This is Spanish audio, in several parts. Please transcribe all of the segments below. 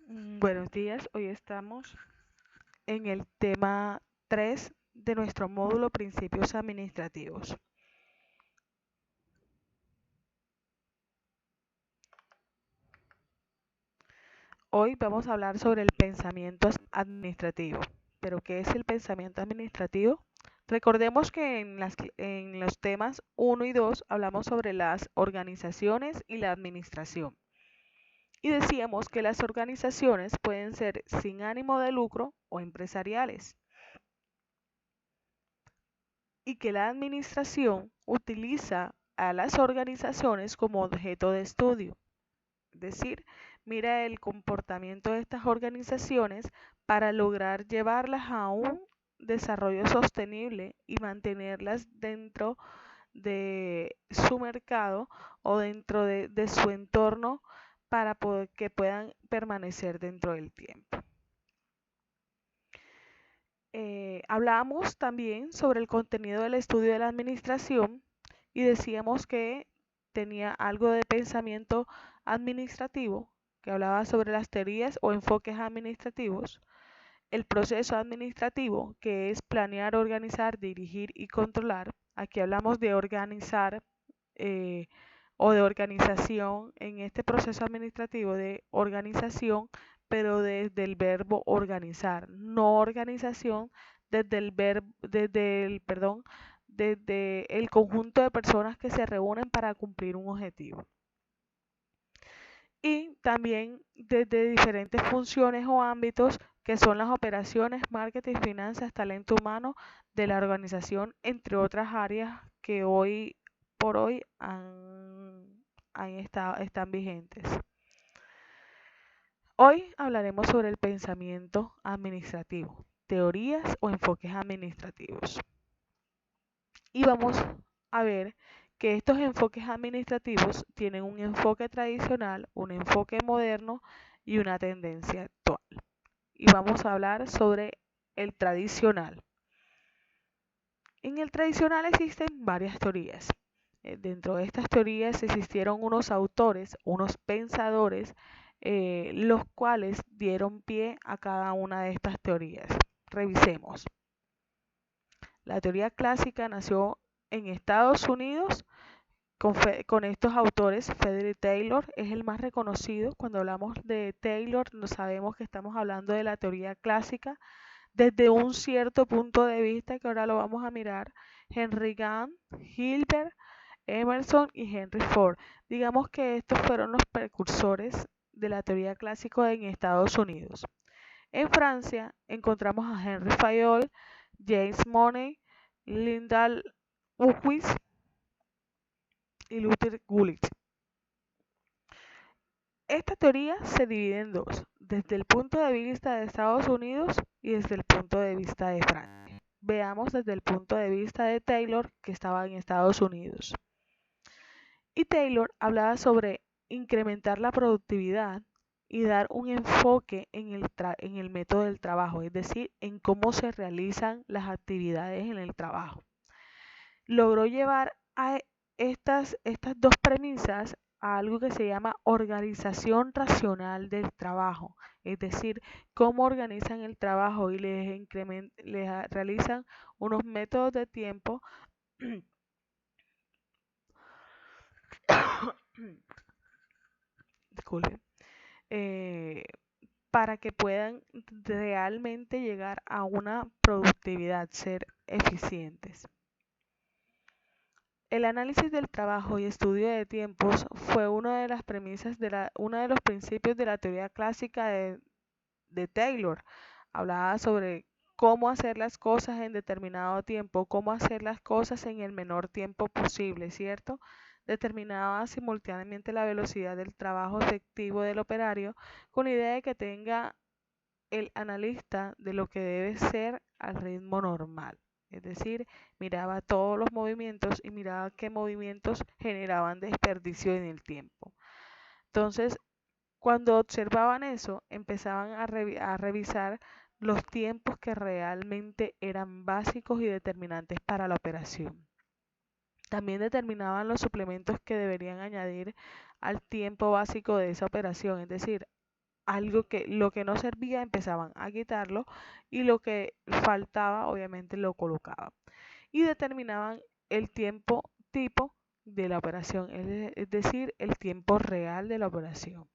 Buenos días, hoy estamos en el tema 3 de nuestro módulo Principios Administrativos. Hoy vamos a hablar sobre el pensamiento administrativo. ¿Pero qué es el pensamiento administrativo? Recordemos que en los temas 1 y 2 hablamos sobre las organizaciones y la administración. Y decíamos que las organizaciones pueden ser sin ánimo de lucro o empresariales, y que la administración utiliza a las organizaciones como objeto de estudio. Es decir, mira el comportamiento de estas organizaciones para lograr llevarlas a un desarrollo sostenible y mantenerlas dentro de su mercado o dentro de su entorno para que puedan permanecer dentro del tiempo. Hablábamos también sobre el contenido del estudio de la administración y decíamos que tenía algo de pensamiento administrativo, que hablaba sobre las teorías o enfoques administrativos, el proceso administrativo, que es planear, organizar, dirigir y controlar. Aquí hablamos de organizar eh, o de organización en este proceso administrativo de organización, pero desde el verbo organizar, no organización desde el verbo, desde el conjunto de personas que se reúnen para cumplir un objetivo. Y también desde diferentes funciones o ámbitos que son las operaciones, marketing, finanzas, talento humano de la organización, entre otras áreas que hoy por hoy están vigentes. Hoy hablaremos sobre el pensamiento administrativo, teorías o enfoques administrativos. Y vamos a ver que estos enfoques administrativos tienen un enfoque tradicional, un enfoque moderno y una tendencia actual. Y vamos a hablar sobre el tradicional. En el tradicional existen varias teorías. Dentro de estas teorías existieron unos autores, unos pensadores, los cuales dieron pie a cada una de estas teorías. Revisemos. La teoría clásica nació en Estados Unidos con estos autores. Frederick Taylor es el más reconocido. Cuando hablamos de Taylor, no sabemos que estamos hablando de la teoría clásica desde un cierto punto de vista que ahora lo vamos a mirar. Henry Gantt, Hilbert, Emerson y Henry Ford. Digamos que estos fueron los precursores de la teoría clásica en Estados Unidos. En Francia encontramos a Henry Fayol, James Monnet, Lyndall Uwis y Luther Gulick. Esta teoría se divide en dos, desde el punto de vista de Estados Unidos y desde el punto de vista de Francia. Veamos desde el punto de vista de Taylor, que estaba en Estados Unidos. Y Taylor hablaba sobre incrementar la productividad y dar un enfoque en el método del trabajo, es decir, en cómo se realizan las actividades en el trabajo. Logró llevar a estas dos premisas a algo que se llama organización racional del trabajo, es decir, cómo organizan el trabajo y les realizan unos métodos de tiempo disculpen, eh, para que puedan realmente llegar a una productividad, ser eficientes. El análisis del trabajo y estudio de tiempos fue una de las premisas uno de los principios de la teoría clásica de Taylor. Hablaba sobre cómo hacer las cosas en determinado tiempo, cómo hacer las cosas en el menor tiempo posible, ¿cierto? Determinaba simultáneamente la velocidad del trabajo efectivo del operario con la idea de que tenga el analista de lo que debe ser al ritmo normal. Es decir, miraba todos los movimientos y miraba qué movimientos generaban desperdicio en el tiempo. Entonces, cuando observaban eso, empezaban a revisar los tiempos que realmente eran básicos y determinantes para la operación. También determinaban los suplementos que deberían añadir al tiempo básico de esa operación, es decir, algo que lo que no servía empezaban a quitarlo y lo que faltaba obviamente lo colocaban y determinaban el tiempo tipo de la operación, es decir, el tiempo real de la operación.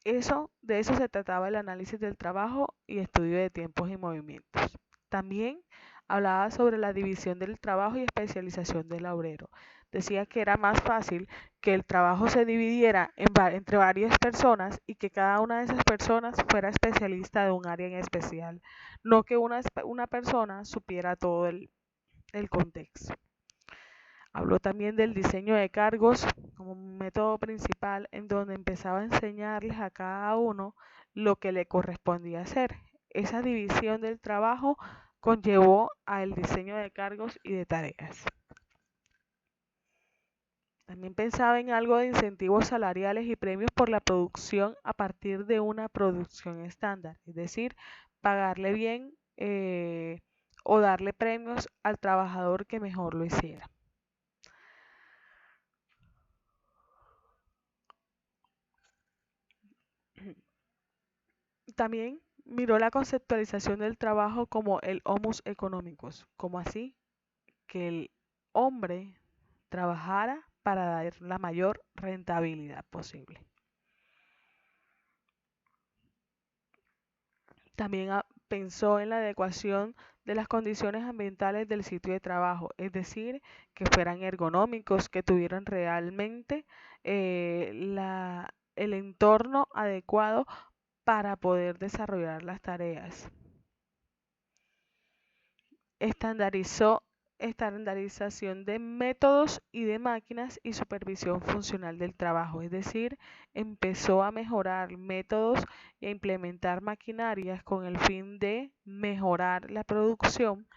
De eso se trataba el análisis del trabajo y estudio de tiempos y movimientos. También hablaba sobre la división del trabajo y especialización del obrero. Decía que era más fácil que el trabajo se dividiera entre varias personas y que cada una de esas personas fuera especialista de un área en especial, no que una persona supiera todo el contexto. Habló también del diseño de cargos como un método principal en donde empezaba a enseñarles a cada uno lo que le correspondía hacer. Esa división del trabajo conllevó al diseño de cargos y de tareas. También pensaba en algo de incentivos salariales y premios por la producción a partir de una producción estándar, es decir, pagarle bien o darle premios al trabajador que mejor lo hiciera. También miró la conceptualización del trabajo como el homus economicus, como así que el hombre trabajara para dar la mayor rentabilidad posible. También pensó en la adecuación de las condiciones ambientales del sitio de trabajo, es decir, que fueran ergonómicos, que tuvieran realmente el entorno adecuado para poder desarrollar las tareas. Estandarización de métodos y de máquinas y supervisión funcional del trabajo, es decir, empezó a mejorar métodos e implementar maquinarias con el fin de mejorar la producción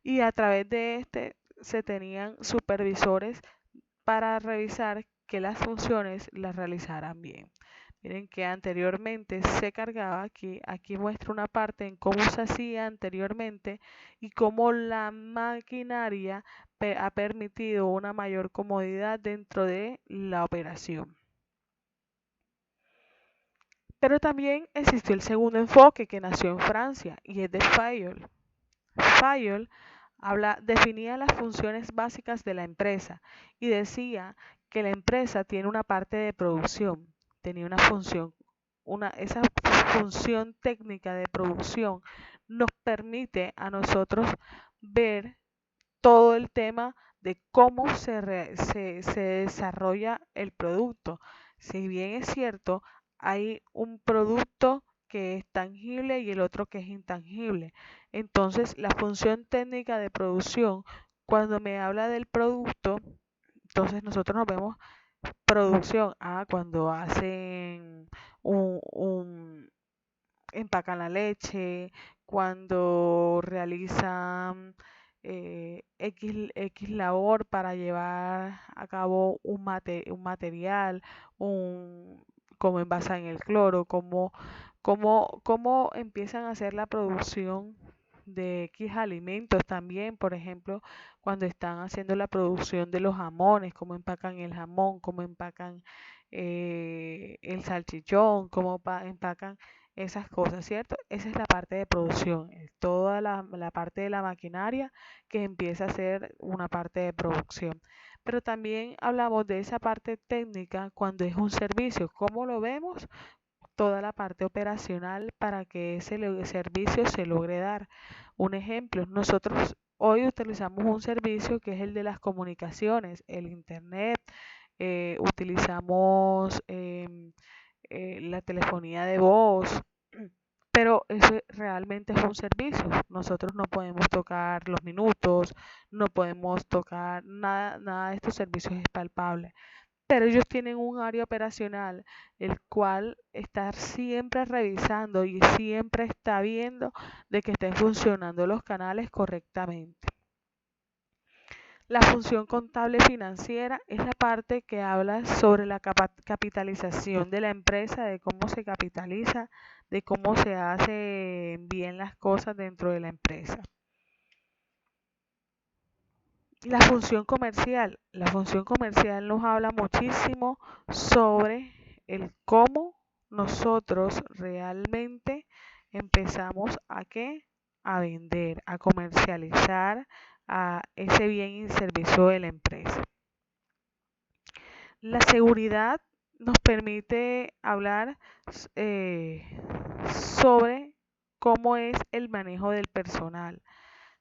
y a través de este se tenían supervisores para revisar que las funciones las realizaran bien. Miren que anteriormente se cargaba aquí muestra una parte en cómo se hacía anteriormente y cómo la maquinaria ha permitido una mayor comodidad dentro de la operación. Pero también existió el segundo enfoque que nació en Francia y es de Fayol. Fayol definía las funciones básicas de la empresa y decía que la empresa tiene una parte de producción, tenía una función, esa función técnica de producción nos permite a nosotros ver todo el tema de cómo se desarrolla el producto. Si bien es cierto, hay un producto que es tangible y el otro que es intangible. Entonces, la función técnica de producción, cuando me habla del producto, entonces nosotros nos vemos producción, cuando hacen empacan la leche, cuando realizan X labor para llevar a cabo un material, como envasan el cloro, cómo empiezan a hacer la producción de X alimentos también, por ejemplo, cuando están haciendo la producción de los jamones, cómo empacan el jamón, cómo empacan el salchichón, cómo empacan esas cosas, ¿cierto? Esa es la parte de producción, toda la parte de la maquinaria que empieza a ser una parte de producción. Pero también hablamos de esa parte técnica cuando es un servicio, ¿cómo lo vemos? Toda la parte operacional para que ese servicio se logre dar. Un ejemplo, nosotros hoy utilizamos un servicio que es el de las comunicaciones, el internet, utilizamos la telefonía de voz, pero eso realmente es un servicio. Nosotros no podemos tocar los minutos, no podemos tocar nada de estos servicios es palpable. Pero ellos tienen un área operacional, el cual está siempre revisando y siempre está viendo de que estén funcionando los canales correctamente. La función contable financiera es la parte que habla sobre la capitalización de la empresa, de cómo se capitaliza, de cómo se hacen bien las cosas dentro de la empresa. La función comercial nos habla muchísimo sobre el cómo nosotros realmente empezamos a qué? A vender, a comercializar a ese bien y servicio de la empresa. La seguridad nos permite hablar eh, sobre cómo es el manejo del personal,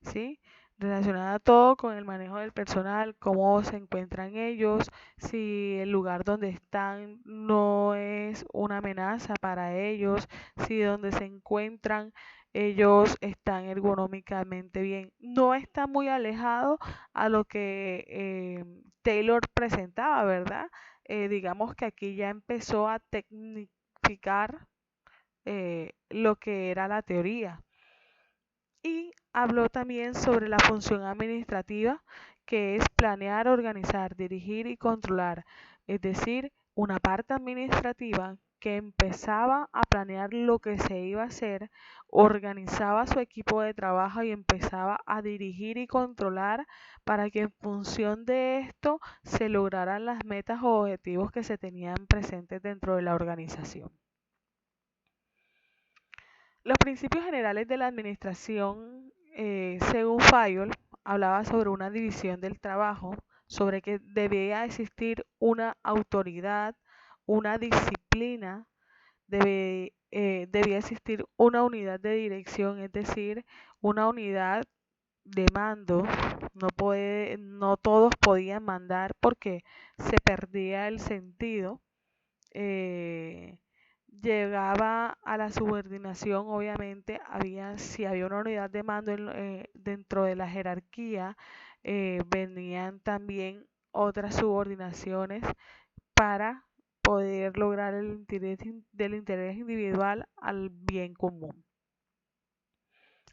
¿sí? Relacionada todo con el manejo del personal, cómo se encuentran ellos, si el lugar donde están no es una amenaza para ellos, si donde se encuentran ellos están ergonómicamente bien. No está muy alejado a lo que Taylor presentaba, ¿verdad? Digamos que aquí ya empezó a tecnificar lo que era la teoría. Y habló también sobre la función administrativa, que es planear, organizar, dirigir y controlar. Es decir, una parte administrativa que empezaba a planear lo que se iba a hacer, organizaba su equipo de trabajo y empezaba a dirigir y controlar para que en función de esto se lograran las metas o objetivos que se tenían presentes dentro de la organización. Los principios generales de la administración, según Fayol, hablaba sobre una división del trabajo, sobre que debía existir una autoridad, una disciplina, debía existir una unidad de dirección, es decir, una unidad de mando. No todos podían mandar porque se perdía el sentido. eh, Llegaba a la subordinación, obviamente, si había una unidad de mando dentro de la jerarquía, venían también otras subordinaciones para poder lograr el interés del interés individual al bien común.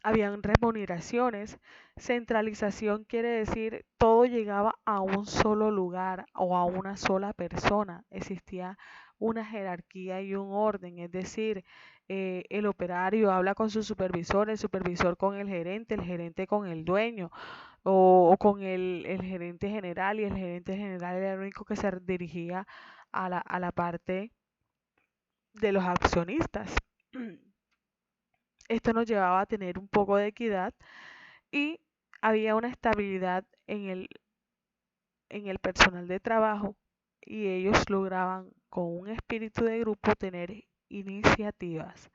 Habían remuneraciones, centralización quiere decir todo llegaba a un solo lugar o a una sola persona, existía una jerarquía y un orden, es decir, el operario habla con su supervisor, el supervisor con el gerente con el dueño o con el gerente general, y el gerente general era el único que se dirigía a la parte de los accionistas. Esto nos llevaba a tener un poco de equidad y había una estabilidad en el personal de trabajo, y ellos lograban con un espíritu de grupo tener iniciativas.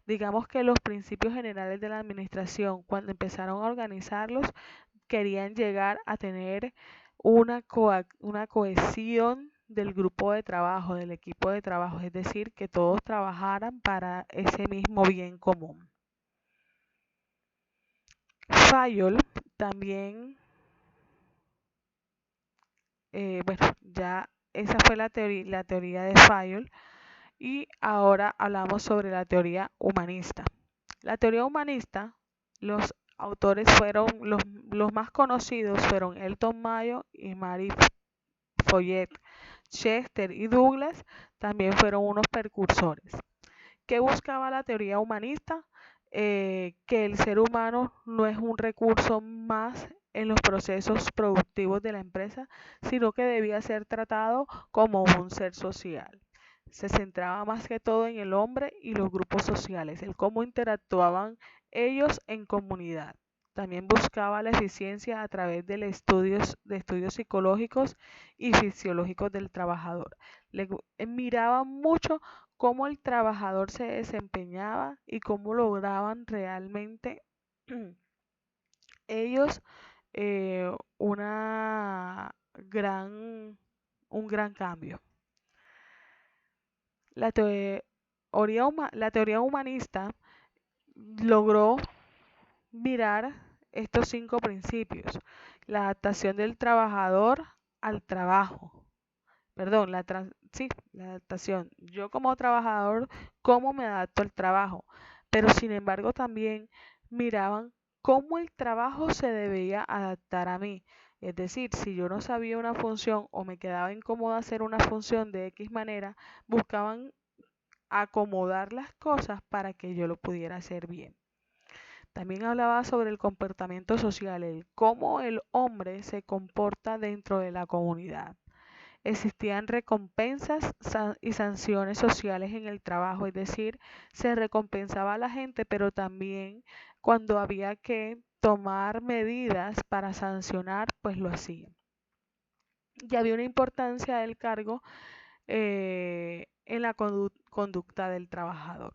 Digamos que los principios generales de la administración, cuando empezaron a organizarlos, querían llegar a tener una cohesión del grupo de trabajo, del equipo de trabajo, es decir, que todos trabajaran para ese mismo bien común. Fayol también, bueno, ya esa fue la teoría de Fayol, y ahora hablamos sobre la teoría humanista. La teoría humanista, los autores los más conocidos fueron Elton Mayo y Marie Follet. Chester y Douglas también fueron unos precursores. ¿Qué buscaba la teoría humanista? Que el ser humano no es un recurso más en los procesos productivos de la empresa, sino que debía ser tratado como un ser social. Se centraba más que todo en el hombre y los grupos sociales, el cómo interactuaban ellos en comunidad. También buscaba la eficiencia a través de estudios psicológicos y fisiológicos del trabajador. Miraba mucho cómo el trabajador se desempeñaba y cómo lograban realmente ellos una gran, un gran cambio. La la teoría humanista logró mirar estos 5 principios: la adaptación del trabajador al trabajo, perdón, la adaptación. Yo como trabajador, ¿cómo me adapto al trabajo? Pero sin embargo también miraban cómo el trabajo se debía adaptar a mí. Es decir, si yo no sabía una función o me quedaba incómoda hacer una función de X manera, buscaban acomodar las cosas para que yo lo pudiera hacer bien. También hablaba sobre el comportamiento social, el cómo el hombre se comporta dentro de la comunidad. existían recompensas y sanciones sociales en el trabajo, es decir, se recompensaba a la gente, pero también cuando había que tomar medidas para sancionar, pues lo hacían. Y había una importancia del cargo en la conducta del trabajador.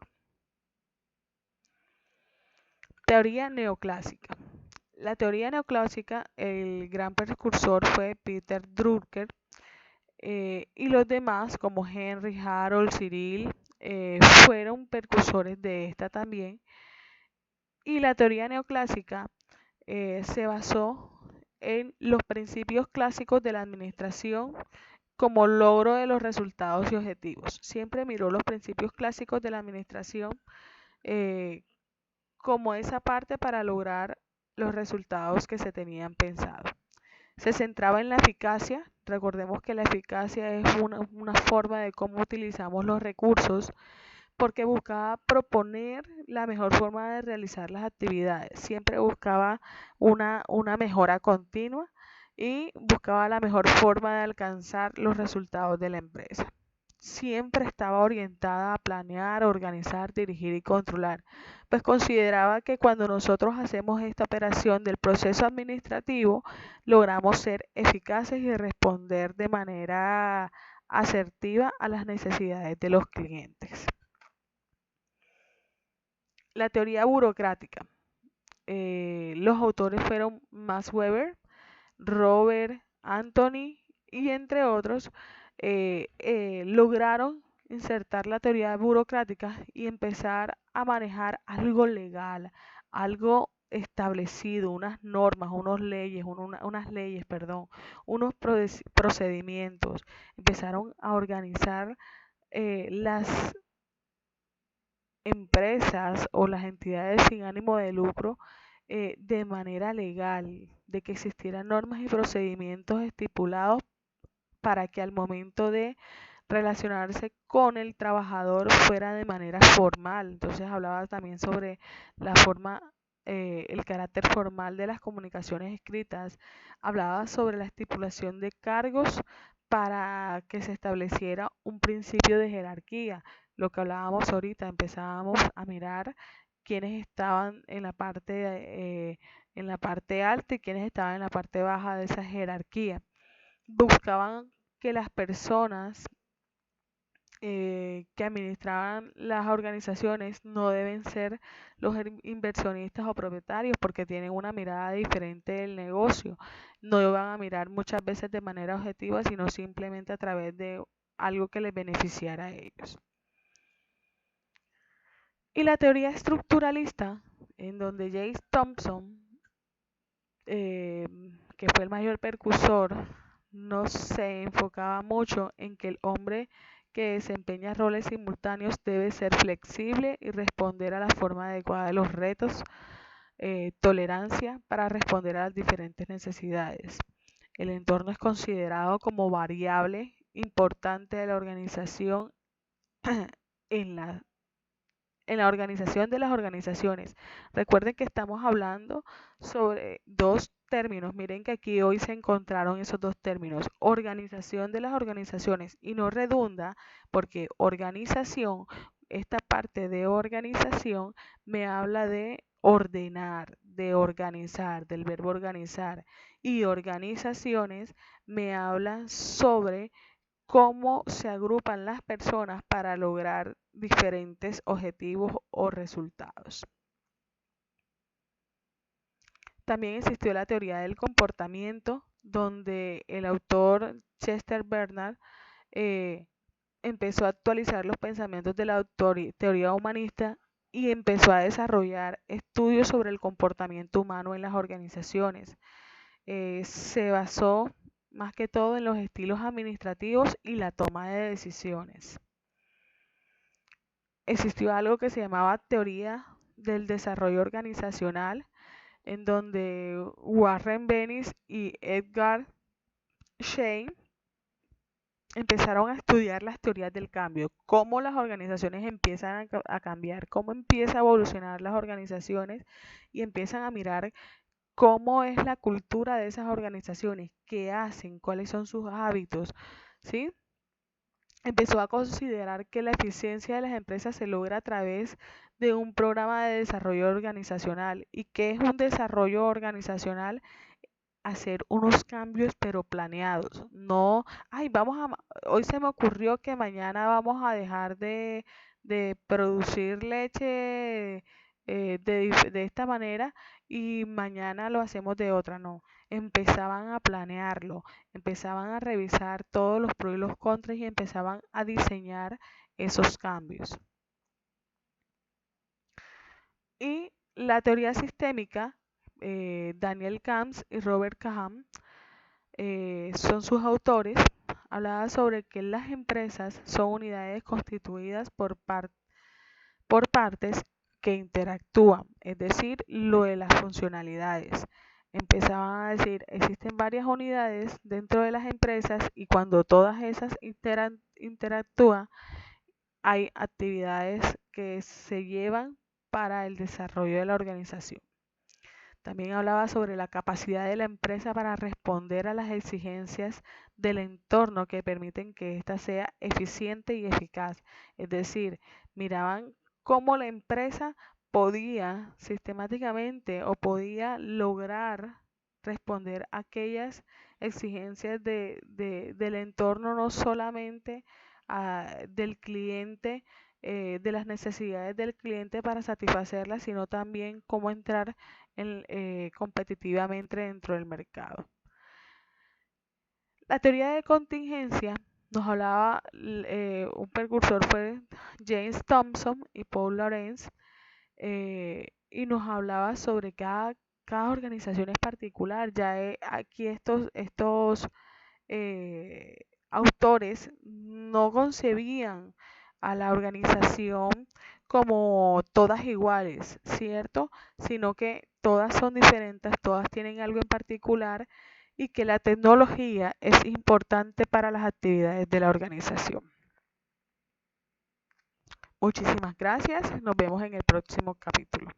Teoría neoclásica. La teoría neoclásica, el gran precursor fue Peter Drucker, y los demás, como Henry, Harold, Cyril, fueron precursores de esta también. Y la teoría neoclásica se basó en los principios clásicos de la administración como logro de los resultados y objetivos. Siempre miró los principios clásicos de la administración eh, como esa parte para lograr los resultados que se tenían pensado. Se centraba en la eficacia. Recordemos que la eficacia es una forma de cómo utilizamos los recursos, porque buscaba proponer la mejor forma de realizar las actividades. Siempre buscaba una mejora continua y buscaba la mejor forma de alcanzar los resultados de la empresa. Siempre estaba orientada a planear, organizar, dirigir y controlar, pues consideraba que cuando nosotros hacemos esta operación del proceso administrativo, logramos ser eficaces y responder de manera asertiva a las necesidades de los clientes. La teoría burocrática. Los autores fueron Max Weber, Robert Anthony y entre otros, lograron insertar la teoría burocrática y empezar a manejar algo legal, algo establecido, unas normas, unas leyes, unos procedimientos. Empezaron a organizar las empresas o las entidades sin ánimo de lucro de manera legal, de que existieran normas y procedimientos estipulados para que al momento de relacionarse con el trabajador fuera de manera formal. Entonces hablaba también sobre la forma, el carácter formal de las comunicaciones escritas, hablaba sobre la estipulación de cargos para que se estableciera un principio de jerarquía. Lo que hablábamos ahorita, empezábamos a mirar quiénes estaban en la parte alta y quiénes estaban en la parte baja de esa jerarquía. Buscaban que las personas que administraban las organizaciones no deben ser los inversionistas o propietarios, porque tienen una mirada diferente del negocio. No van a mirar muchas veces de manera objetiva, sino simplemente a través de algo que les beneficiara a ellos. Y la teoría estructuralista, en donde James Thompson, que fue el mayor precursor, no se enfocaba mucho en que el hombre que desempeña roles simultáneos debe ser flexible y responder a la forma adecuada de los retos, tolerancia para responder a las diferentes necesidades. El entorno es considerado como variable importante de la organización en la organización de las organizaciones. Recuerden que estamos hablando sobre dos términos. Miren que aquí hoy se encontraron esos dos términos, organización de las organizaciones, y no redunda porque organización, esta parte de organización me habla de ordenar, de organizar, del verbo organizar, y organizaciones me habla sobre cómo se agrupan las personas para lograr diferentes objetivos o resultados. También existió la teoría del comportamiento, donde el autor Chester Bernard empezó a actualizar los pensamientos de la teoría humanista y empezó a desarrollar estudios sobre el comportamiento humano en las organizaciones. Se basó más que todo en los estilos administrativos y la toma de decisiones. Existió algo que se llamaba teoría del desarrollo organizacional, en donde Warren Bennis y Edgar Schein empezaron a estudiar las teorías del cambio, cómo las organizaciones empiezan a cambiar, cómo empieza a evolucionar las organizaciones y empiezan a mirar cómo es la cultura de esas organizaciones, qué hacen, cuáles son sus hábitos, ¿sí? Empezó a considerar que la eficiencia de las empresas se logra a través de un programa de desarrollo organizacional. ¿Y qué es un desarrollo organizacional? Hacer unos cambios pero planeados. No, ay, hoy se me ocurrió que mañana vamos a dejar de producir leche de esta manera y mañana lo hacemos de otra. No, empezaban a planearlo, empezaban a revisar todos los pros y los contras y empezaban a diseñar esos cambios. Y la teoría sistémica, Daniel Camps y Robert Kahn, son sus autores, hablaba sobre que las empresas son unidades constituidas por partes que interactúan, es decir, lo de las funcionalidades. Empezaban a decir, existen varias unidades dentro de las empresas y cuando todas esas interactúan, hay actividades que se llevan para el desarrollo de la organización. También hablaba sobre la capacidad de la empresa para responder a las exigencias del entorno que permiten que ésta sea eficiente y eficaz. Es decir, miraban cómo la empresa podía sistemáticamente o podía lograr responder a aquellas exigencias del entorno, no solamente del cliente, de las necesidades del cliente para satisfacerlas, sino también cómo entrar competitivamente dentro del mercado. La teoría de contingencia nos hablaba, un precursor fue James Thompson y Paul Lawrence, y nos hablaba sobre cada organización es particular. Ya aquí estos autores no concebían a la organización como todas iguales, ¿cierto? Sino que todas son diferentes, todas tienen algo en particular y que la tecnología es importante para las actividades de la organización. Muchísimas gracias, nos vemos en el próximo capítulo.